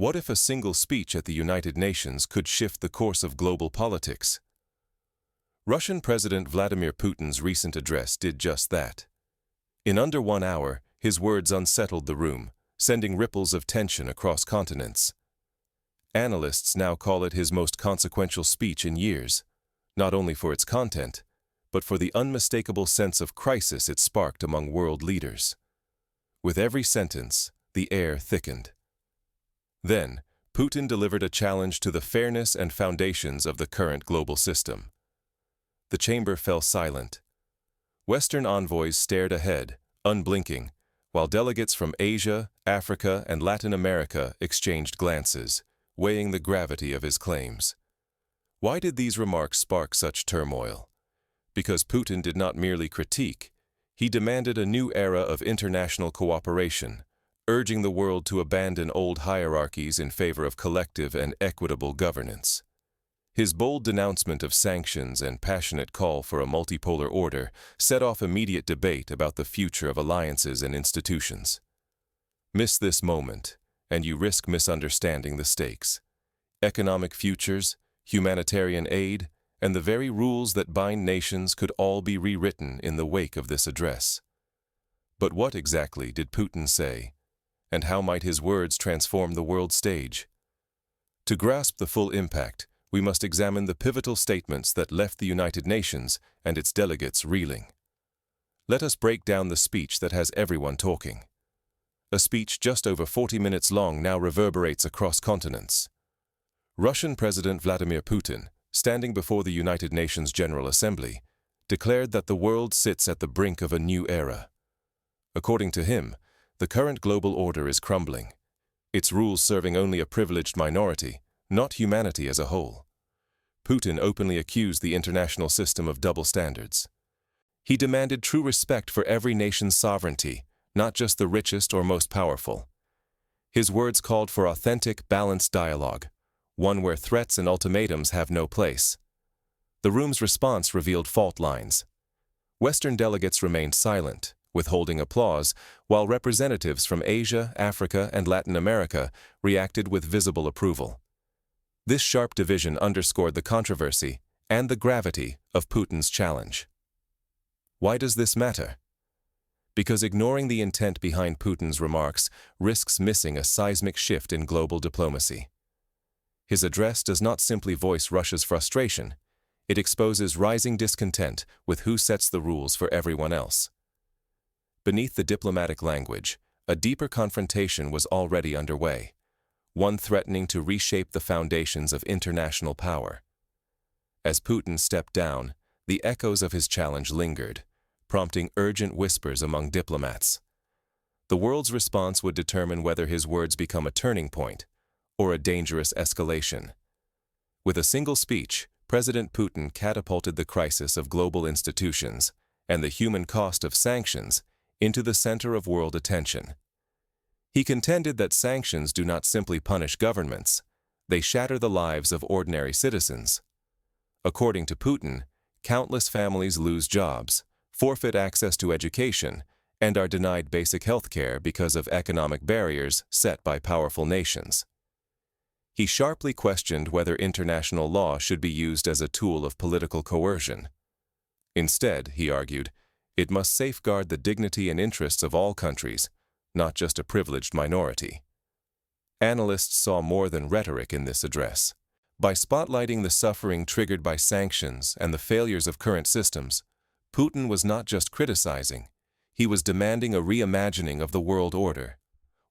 What if a single speech at the United Nations could shift the course of global politics? Russian President Vladimir Putin's recent address did just that. In under 1 hour, his words unsettled the room, sending ripples of tension across continents. Analysts now call it his most consequential speech in years, not only for its content, but for the unmistakable sense of crisis it sparked among world leaders. With every sentence, the air thickened. Then, Putin delivered a challenge to the fairness and foundations of the current global system. The chamber fell silent. Western envoys stared ahead, unblinking, while delegates from Asia, Africa, and Latin America exchanged glances, weighing the gravity of his claims. Why did these remarks spark such turmoil? Because Putin did not merely critique, he demanded a new era of international cooperation, urging the world to abandon old hierarchies in favor of collective and equitable governance. His bold denouncement of sanctions and passionate call for a multipolar order set off immediate debate about the future of alliances and institutions. Miss this moment, and you risk misunderstanding the stakes. Economic futures, humanitarian aid, and the very rules that bind nations could all be rewritten in the wake of this address. But what exactly did Putin say, and how might his words transform the world stage? To grasp the full impact, we must examine the pivotal statements that left the United Nations and its delegates reeling. Let us break down the speech that has everyone talking. A speech just over 40 minutes long now reverberates across continents. Russian President Vladimir Putin, standing before the United Nations General Assembly, declared that the world sits at the brink of a new era. According to him, the current global order is crumbling, its rules serving only a privileged minority, not humanity as a whole. Putin openly accused the international system of double standards. He demanded true respect for every nation's sovereignty, not just the richest or most powerful. His words called for authentic, balanced dialogue, one where threats and ultimatums have no place. The room's response revealed fault lines. Western delegates remained silent, withholding applause, while representatives from Asia, Africa, and Latin America reacted with visible approval. This sharp division underscored the controversy and the gravity of Putin's challenge. Why does this matter? Because ignoring the intent behind Putin's remarks risks missing a seismic shift in global diplomacy. His address does not simply voice Russia's frustration, it exposes rising discontent with who sets the rules for everyone else. Beneath the diplomatic language, a deeper confrontation was already underway, one threatening to reshape the foundations of international power. As Putin stepped down, the echoes of his challenge lingered, prompting urgent whispers among diplomats. The world's response would determine whether his words become a turning point or a dangerous escalation. With a single speech, President Putin catapulted the crisis of global institutions and the human cost of sanctions into the center of world attention. He contended that sanctions do not simply punish governments, they shatter the lives of ordinary citizens. According to Putin, countless families lose jobs, forfeit access to education, and are denied basic health care because of economic barriers set by powerful nations. He sharply questioned whether international law should be used as a tool of political coercion. Instead, he argued, it must safeguard the dignity and interests of all countries, not just a privileged minority. Analysts saw more than rhetoric in this address. By spotlighting the suffering triggered by sanctions and the failures of current systems, Putin was not just criticizing, he was demanding a reimagining of the world order,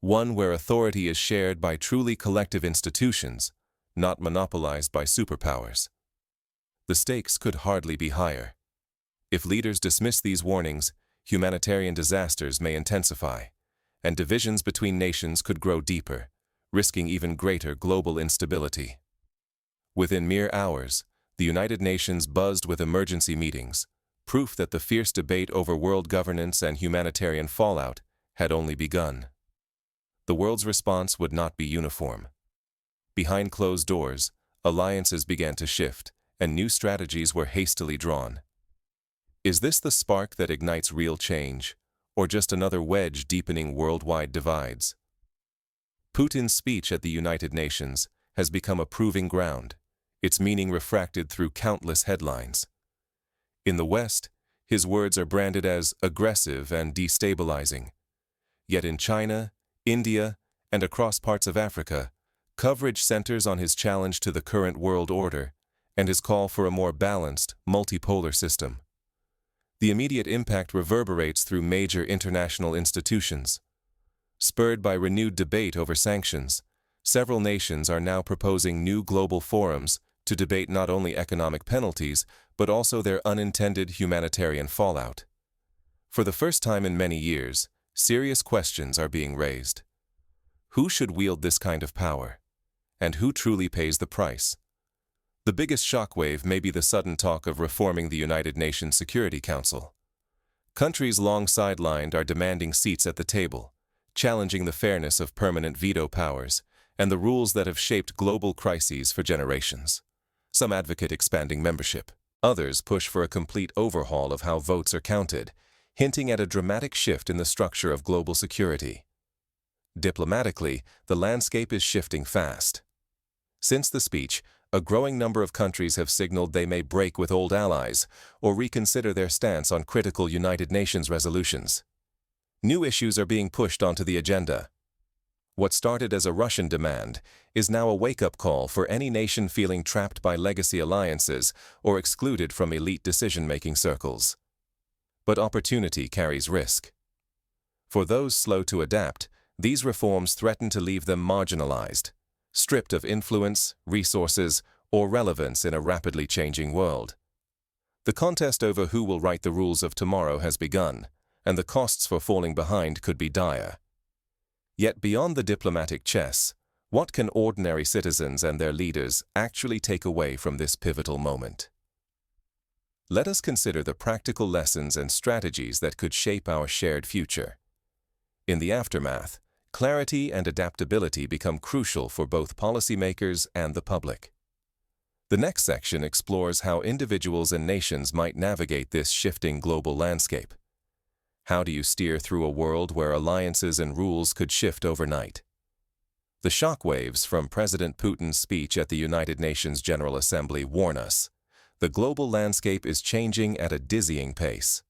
one where authority is shared by truly collective institutions, not monopolized by superpowers. The stakes could hardly be higher. If leaders dismiss these warnings, humanitarian disasters may intensify, and divisions between nations could grow deeper, risking even greater global instability. Within mere hours, the United Nations buzzed with emergency meetings, proof that the fierce debate over world governance and humanitarian fallout had only begun. The world's response would not be uniform. Behind closed doors, alliances began to shift, and new strategies were hastily drawn. Is this the spark that ignites real change, or just another wedge deepening worldwide divides? Putin's speech at the United Nations has become a proving ground, its meaning refracted through countless headlines. In the West, his words are branded as aggressive and destabilizing. Yet in China, India, and across parts of Africa, coverage centers on his challenge to the current world order and his call for a more balanced, multipolar system. The immediate impact reverberates through major international institutions. Spurred by renewed debate over sanctions, several nations are now proposing new global forums to debate not only economic penalties, but also their unintended humanitarian fallout. For the first time in many years, serious questions are being raised. Who should wield this kind of power? And who truly pays the price? The biggest shockwave may be the sudden talk of reforming the United Nations Security Council. Countries long sidelined are demanding seats at the table, challenging the fairness of permanent veto powers and the rules that have shaped global crises for generations. Some advocate expanding membership. Others push for a complete overhaul of how votes are counted, hinting at a dramatic shift in the structure of global security. Diplomatically, the landscape is shifting fast. Since the speech, a growing number of countries have signaled they may break with old allies or reconsider their stance on critical United Nations resolutions. New issues are being pushed onto the agenda. What started as a Russian demand is now a wake-up call for any nation feeling trapped by legacy alliances or excluded from elite decision-making circles. But opportunity carries risk. For those slow to adapt, these reforms threaten to leave them marginalized, stripped of influence, resources, or relevance in a rapidly changing world. The contest over who will write the rules of tomorrow has begun, and the costs for falling behind could be dire. Yet beyond the diplomatic chess, what can ordinary citizens and their leaders actually take away from this pivotal moment? Let us consider the practical lessons and strategies that could shape our shared future. In the aftermath, clarity and adaptability become crucial for both policymakers and the public. The next section explores how individuals and nations might navigate this shifting global landscape. How do you steer through a world where alliances and rules could shift overnight? The shockwaves from President Putin's speech at the United Nations General Assembly warn us. The global landscape is changing at a dizzying pace.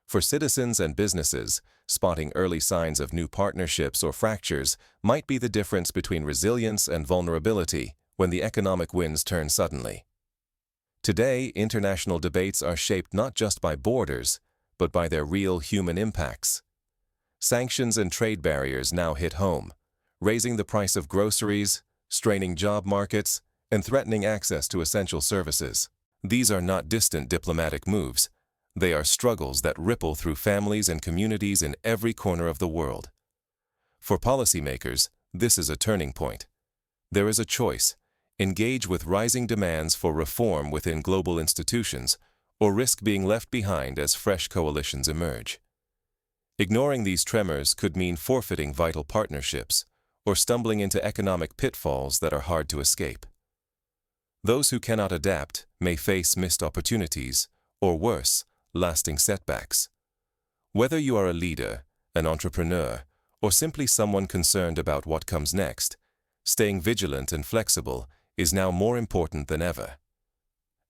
For citizens and businesses, spotting early signs of new partnerships or fractures might be the difference between resilience and vulnerability when the economic winds turn suddenly. Today, international debates are shaped not just by borders, but by their real human impacts. Sanctions and trade barriers now hit home, raising the price of groceries, straining job markets, and threatening access to essential services. These are not distant diplomatic moves. They are struggles that ripple through families and communities in every corner of the world. For policymakers, this is a turning point. There is a choice: engage with rising demands for reform within global institutions, or risk being left behind as fresh coalitions emerge. Ignoring these tremors could mean forfeiting vital partnerships or stumbling into economic pitfalls that are hard to escape. Those who cannot adapt may face missed opportunities, or worse, lasting setbacks. Whether you are a leader, an entrepreneur, or simply someone concerned about what comes next, staying vigilant and flexible is now more important than ever.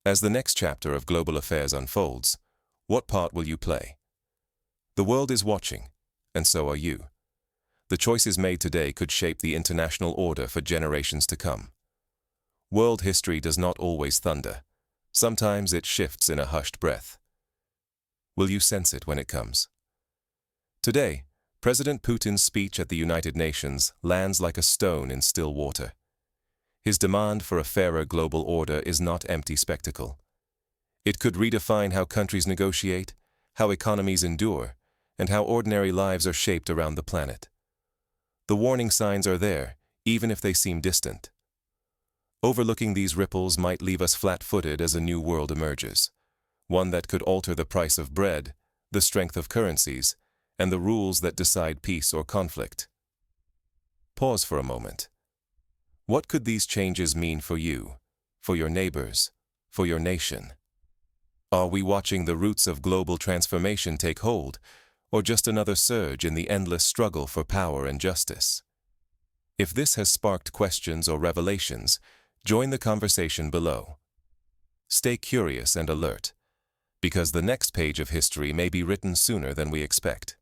As the next chapter of global affairs unfolds, what part will you play? The world is watching, and so are you. The choices made today could shape the international order for generations to come. World history does not always thunder. Sometimes it shifts in a hushed breath. Will you sense it when it comes? Today, President Putin's speech at the United Nations lands like a stone in still water. His demand for a fairer global order is not empty spectacle. It could redefine how countries negotiate, how economies endure, and how ordinary lives are shaped around the planet. The warning signs are there, even if they seem distant. Overlooking these ripples might leave us flat-footed as a new world emerges, one that could alter the price of bread, the strength of currencies, and the rules that decide peace or conflict. Pause for a moment. What could these changes mean for you, for your neighbors, for your nation? Are we watching the roots of global transformation take hold, or just another surge in the endless struggle for power and justice? If this has sparked questions or revelations, join the conversation below. Stay curious and alert, because the next page of history may be written sooner than we expect.